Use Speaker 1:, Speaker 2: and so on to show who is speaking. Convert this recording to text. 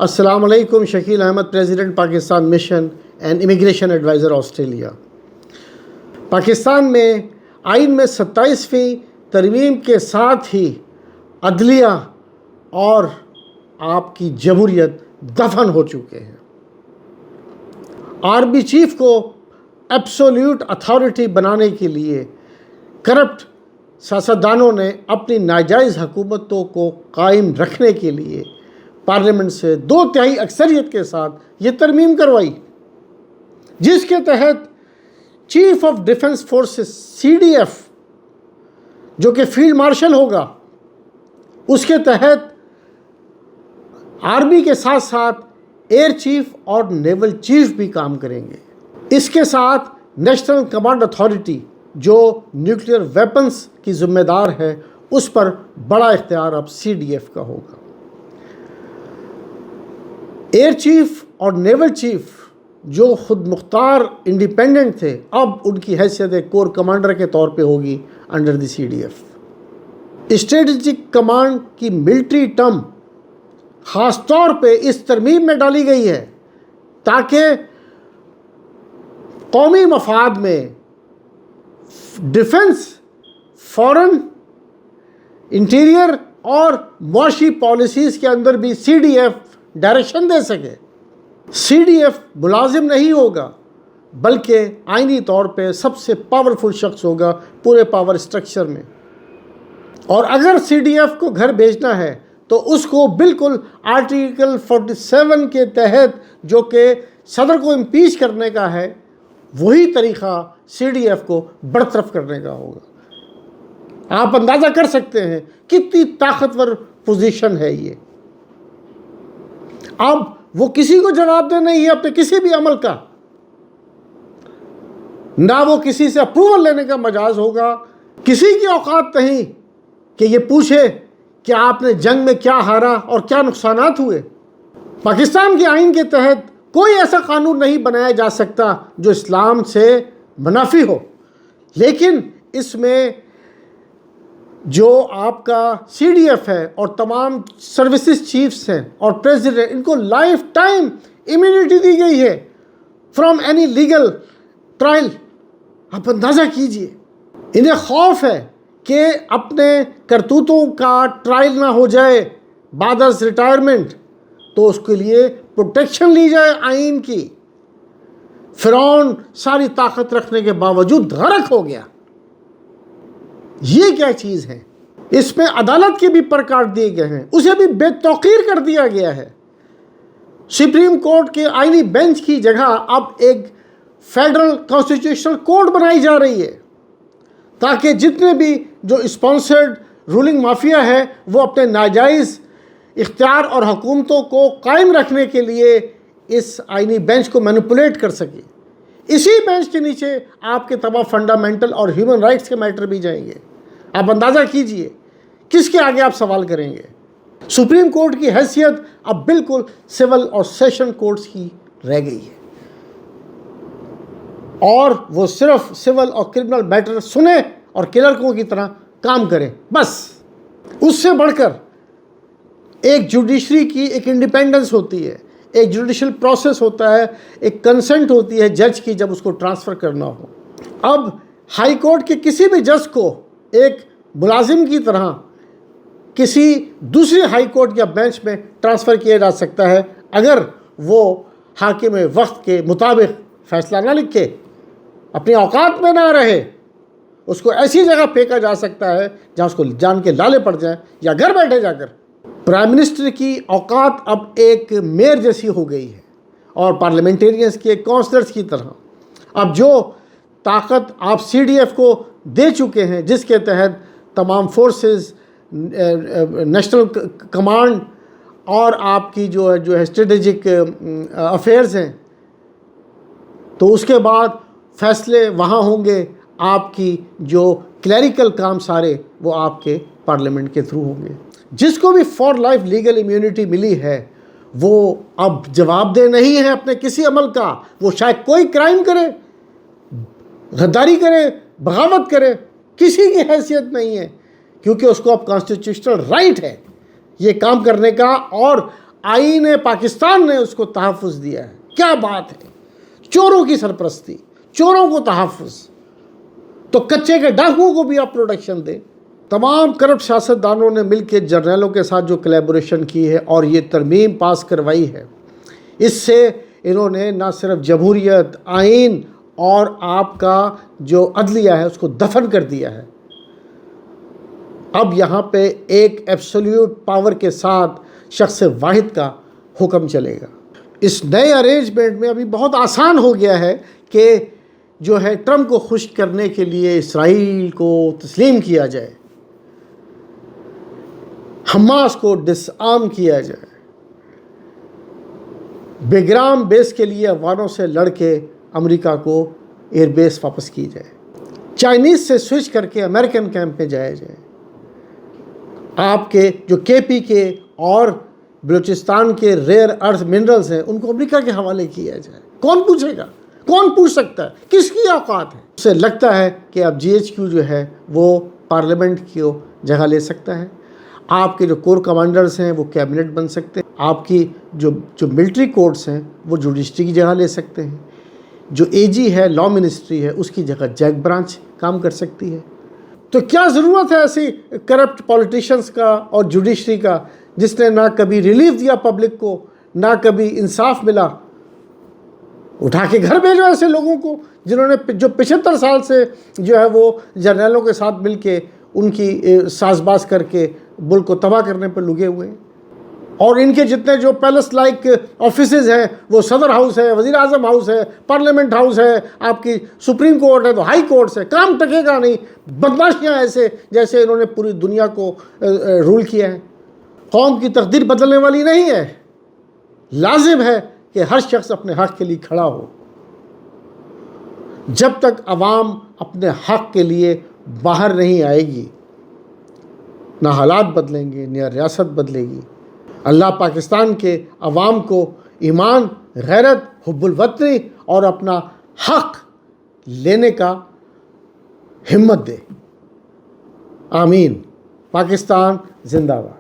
Speaker 1: السلام علیکم. Shakeel Ahmed, president Pakistan mission and immigration adviser Australia. Pakistan میں آئین میں 27ویں ترمیم کے ساتھ ہی عدلیہ اور آپ کی جمہوریت دفن ہو چکے ہیں. آرمی چیف کو ایبسولیوٹ اتھارٹی بنانے کے لیے کرپٹ سیاستدانوں نے اپنی ناجائز حکومتوں کو قائم رکھنے کے لیے پارلیمنٹ سے 2/3 اکثریت کے ساتھ یہ ترمیم کروائی، جس کے تحت chief of defence forces CDF جو کہ فیلڈ مارشل ہوگا، اس کے تحت آرمی کے ساتھ ساتھ ایئر چیف اور نیول چیف بھی کام کریں گے. اس کے ساتھ نیشنل کمانڈ اتھارٹی جو نیوکلیئر ویپنز کی ذمہ دار ہے، اس پر بڑا اختیار اب CDF کا ہوگا. ایئر چیف اور نیول چیف جو خود مختار انڈیپینڈنٹ تھے، اب ان کی حیثیت ایک کور کمانڈر کے طور پہ ہوگی under the CDF. Strategic command کی ملٹری ٹرم خاص طور پہ اس ترمیم میں ڈالی گئی ہے تاکہ قومی مفاد میں ڈیفنس، فورن، انٹیریئر اور معاشی پالیسیز کے اندر بھی CDF ڈائریکشن دے سکے. CDF ملازم نہیں ہوگا بلکہ آئینی طور پہ سب سے پاورفل شخص ہوگا پورے پاور اسٹرکچر میں. اور اگر CDF کو گھر بھیجنا ہے تو اس کو بالکل آرٹیکل 47 کے تحت، جو کہ صدر کو امپیچ کرنے کا ہے، وہی طریقہ CDF کو برطرف کرنے کا ہوگا. آپ اندازہ کر سکتے ہیں کتنی طاقتور پوزیشن ہے یہ. اب وہ کسی کو جواب دہ نہیں ہے اپنے کسی بھی عمل کا، نہ وہ کسی سے اپروول لینے کا مجاز ہوگا. کسی کی اوقات نہیں کہ یہ پوچھے کہ آپ نے جنگ میں کیا ہارا اور کیا نقصانات ہوئے. پاکستان کے آئین کے تحت کوئی ایسا قانون نہیں بنایا جا سکتا جو اسلام سے منافی ہو، لیکن اس میں جو آپ کا CDF ہے اور تمام سروسز چیفز ہیں اور پریزیڈنٹ، ان کو لائف ٹائم امیونٹی دی گئی ہے فرام اینی لیگل ٹرائل. آپ اندازہ کیجئے، انہیں خوف ہے کہ اپنے کرتوتوں کا ٹرائل نہ ہو جائے بعد از ریٹائرمنٹ، تو اس کے لیے پروٹیکشن لی جائے آئین کی. فرعون ساری طاقت رکھنے کے باوجود غرق ہو گیا. یہ کیا چیز ہے؟ اس میں عدالت کے بھی پر کاٹ دیے گئے ہیں، اسے بھی بے توقیر کر دیا گیا ہے. سپریم کورٹ کے آئینی بینچ کی جگہ اب ایک فیڈرل کانسٹیٹیوشنل کورٹ بنائی جا رہی ہے تاکہ جتنے بھی جو اسپانسرڈ رولنگ مافیا ہے وہ اپنے ناجائز اختیار اور حکومتوں کو قائم رکھنے کے لیے اس آئینی بینچ کو مینیپولیٹ کر سکے. اسی بینچ کے نیچے آپ کے تمام فنڈامنٹل اور ہیومن رائٹس کے میٹر بھی جائیں گے. آپ اندازہ کیجئے کس کے آگے آپ سوال کریں گے. سپریم کورٹ کی حیثیت اب بالکل سول اور سیشن کورٹس کی رہ گئی ہے، اور وہ صرف سول اور کرمنل میٹر سنے اور کلرکوں کی طرح کام کریں بس. اس سے بڑھ کر ایک جوڈیشری کی ایک انڈیپینڈنس ہوتی ہے، ایک جوڈیشل پروسیس ہوتا ہے، ایک کنسنٹ ہوتی ہے جج کی جب اس کو ٹرانسفر کرنا ہو. اب ہائی کورٹ کے کسی بھی جج کو ایک ملازم کی طرح کسی دوسری ہائی کورٹ یا بینچ میں ٹرانسفر کیا جا سکتا ہے اگر وہ حاکم وقت کے مطابق فیصلہ نہ لکھے، اپنی اوقات میں نہ رہے. اس کو ایسی جگہ پھینکا جا سکتا ہے جہاں اس کو جان کے لالے پڑ جائیں یا گھر بیٹھے جا کر. پرائم منسٹر کی اوقات اب ایک میئر جیسی ہو گئی ہے اور پارلیمنٹیرینز کے کونسلرز کی طرح. اب جو طاقت آپ CDF کو دے چکے ہیں، جس کے تحت تمام فورسز، نیشنل کمانڈ اور آپ کی جو ہے اسٹریٹجک افیئرز ہیں، تو اس کے بعد فیصلے وہاں ہوں گے. آپ کی جو کلیریکل کام سارے وہ آپ کے پارلیمنٹ کے تھرو ہوں گے. جس کو بھی فار لائف لیگل امیونٹی ملی ہے وہ اب جواب دہ نہیں ہے اپنے کسی عمل کا. وہ شاید کوئی کرائم کرے، غداری کرے، بغاوت کرے، کسی کی حیثیت نہیں ہے، کیونکہ اس کو اب کانسٹیٹیوشنل رائٹ ہے یہ کام کرنے کا. اور آئین پاکستان نے اس کو تحفظ دیا ہے. کیا بات ہے, چوروں کی سرپرستی, چوروں کو تحفظ, تو کچے کے ڈاکوؤں کو بھی آپ پروٹیکشن دیں. تمام کرپٹ سیاستدانوں نے مل کے جرنیلوں کے ساتھ جو کلیبوریشن کی ہے اور یہ ترمیم پاس کروائی ہے, اس سے انہوں نے نہ صرف جمہوریت, آئین اور آپ کا جو عدلیہ ہے اس کو دفن کر دیا ہے. اب یہاں پہ ایک ایبسولیوٹ پاور کے ساتھ شخص واحد کا حکم چلے گا. اس نئے ارینجمنٹ میں ابھی بہت آسان ہو گیا ہے کہ جو ہے ٹرمپ کو خوش کرنے کے لیے اسرائیل کو تسلیم کیا جائے, حماس کو ڈس آرم کیا جائے, بیگرام بیس کے لیے افغانوں سے لڑ کے امریکہ کو ایئر بیس واپس کی جائے, چائنیز سے سوئچ کر کے امریکن کیمپ میں جایا جائے, آپ کے جو کے پی کے اور بلوچستان کے ریئر ارتھ منرلز ہیں ان کو امریکہ کے حوالے کیا جائے. کون پوچھے گا, کون پوچھ سکتا ہے, کس کی اوقات ہے؟ اسے لگتا ہے کہ اب جی ایچ کیو جو ہے وہ پارلیمنٹ کی جگہ لے سکتا ہے, آپ کے جو کور کمانڈرز ہیں وہ کیبنٹ بن سکتے ہیں, آپ کی جو ملٹری کورٹس ہیں وہ جوڈیشری کی جگہ لے سکتے ہیں, جو اے جی ہے لا منسٹری ہے اس کی جگہ جیک برانچ کام کر سکتی ہے. تو کیا ضرورت ہے ایسی کرپٹ پولیٹیشنز کا اور جوڈیشری کا جس نے نہ کبھی ریلیف دیا پبلک کو, نہ کبھی انصاف ملا. اٹھا کے گھر بھیجو ایسے لوگوں کو جنہوں نے جو 75 سال سے جو ہے وہ جرنیلوں کے ساتھ مل کے ان کی ساز باز کر کے ملک کو تباہ کرنے پر لگے ہوئے ہیں. اور ان کے جتنے جو پیلس لائک آفیسز ہیں وہ صدر ہاؤس ہے, وزیر اعظم ہاؤس ہے, پارلیمنٹ ہاؤس ہے, آپ کی سپریم کورٹ ہے تو ہائی کورٹس ہے, کام ٹکے گا نہیں. بدماشیاں ایسے جیسے انہوں نے پوری دنیا کو رول کیا ہے. قوم کی تقدیر بدلنے والی نہیں ہے. لازم ہے کہ ہر شخص اپنے حق کے لیے کھڑا ہو. جب تک عوام اپنے حق کے لیے باہر نہیں آئے گی نہ حالات بدلیں گے نہ ریاست بدلے گی. اللہ پاکستان کے عوام کو ایمان, غیرت, حب الوطنی اور اپنا حق لینے کا ہمت دے. آمین. پاکستان زندہ باد.